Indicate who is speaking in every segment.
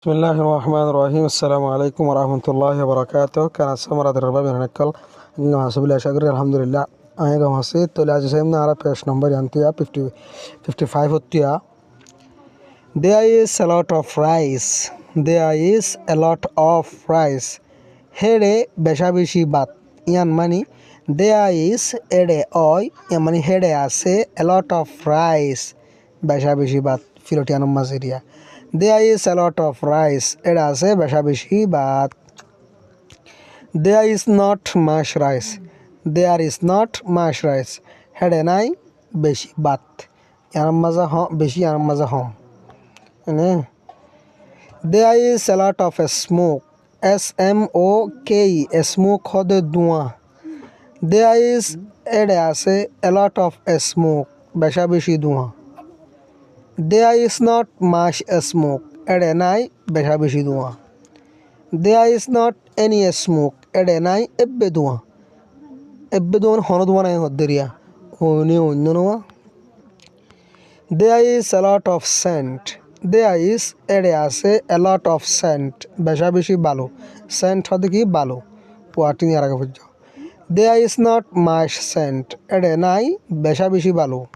Speaker 1: بسم الله الرحمن الرحيم السلام عليكم ورحمة الله وبركاته كان السمرة الرباب ننكل إنه حسب الله شكر الحمد لله أنا كم حسيت تولي أجي سيمنا على page number ينتيا 55 هتيا. There is a lot of rice. There is a lot of rice. Here besha beshi bat yan mani there is ede oy yan mani here ase a lot of rice besha beshi bat filotianum maziria. There is a lot of rice. Ede ase besha beshi bat. There is not much rice. There is not much rice. Here nai beshi bat yanam maza hom beshi yanam maza hom. There is a lot of smoke. SMOKE smoke hode ধোঁয়া. There is ede ase a lot of smoke besha beshi ধোঁয়া. There is not much smoke. Ede nai besha beshi ধোঁয়া. There is not any smoke. Ede nai ebbe ধোঁয়া. Ebbe ধোঁয়া hono ধোঁয়া nai hodderia. Oni onnono. There is a lot of scent. There is ede ase a lot of scent besha beshi balo. Scent hode ki balo. Puati ni araga bujjo. There is not much scent. Ede nai besha beshi balo.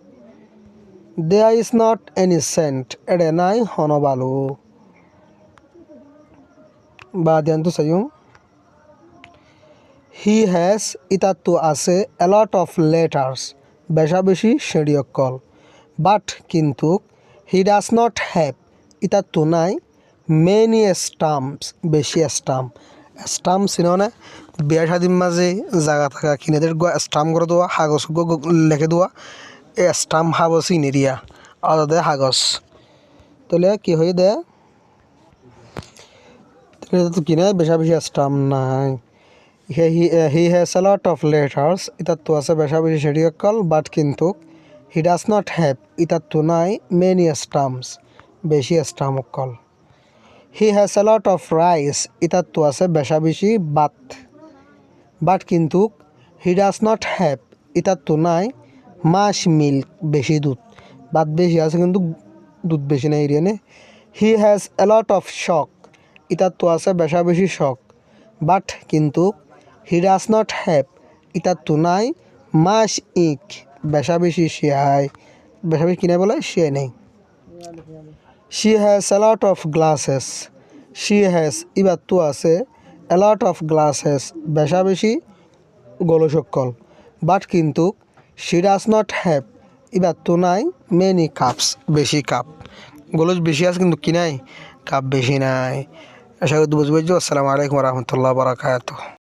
Speaker 1: There is not any scent. Ede nai hono balo. Badiantu sayung. He has itattu ase a lot of letters. Besha beshi shediokol. But kintuk he does not have itattu nai many stamps beshi stamp. Stamp sinone বিয়া শাদির মাঝে জায়গা থাকা কিনেদের stump করে দেওয়া কাগজ লিখে দেওয়া এই স্টাম্প হাগজ সিনেরিয়া আলাদা কাগজ তাহলে কি হয়ে দেয় তাহলে তো কিনে বেশা বেশি স্টাম্প নাই he has a lot of letters ইতাত্তু আছে বেশা বেশি শেডিয়কল বাট কিন্তু he does not have ইতাত্তু নাই many stamps বেশি স্টাম্প কল He has a lot of rice. ইতাত্তু আছে বেশা বেশি বাত বাট কিন্তু he does not have ইতাত্তু নাই much milk বেশি দুধ বাত বেশি আছে কিন্তু দুধ বেশি নাই এরিয়ানে he has a lot of shock ইতাত্তু আছে বেশা বেশি শক বাট কিন্তু he does not have ইতাত্তু নাই much ink বেশা বেশি শিয়াই বেশা বেশি কিনে বলে শিয়াই নেই She has a lot of glasses. She has ইবাত্তু আছে a lot of glasses বেশা বেশি গোলশক্কল বাট কিন্তু she does not have ইবাত্তু নাই many cups বেশি কাপ গোলজ বেশি আছে কিন্তু কি নাই কাপ বেশি নাই আশা করি বুঝতে পেরেছো আসসালামু আলাইকুম ওয়া রাহমাতুল্লাহি ওয়া বারাকাতুহু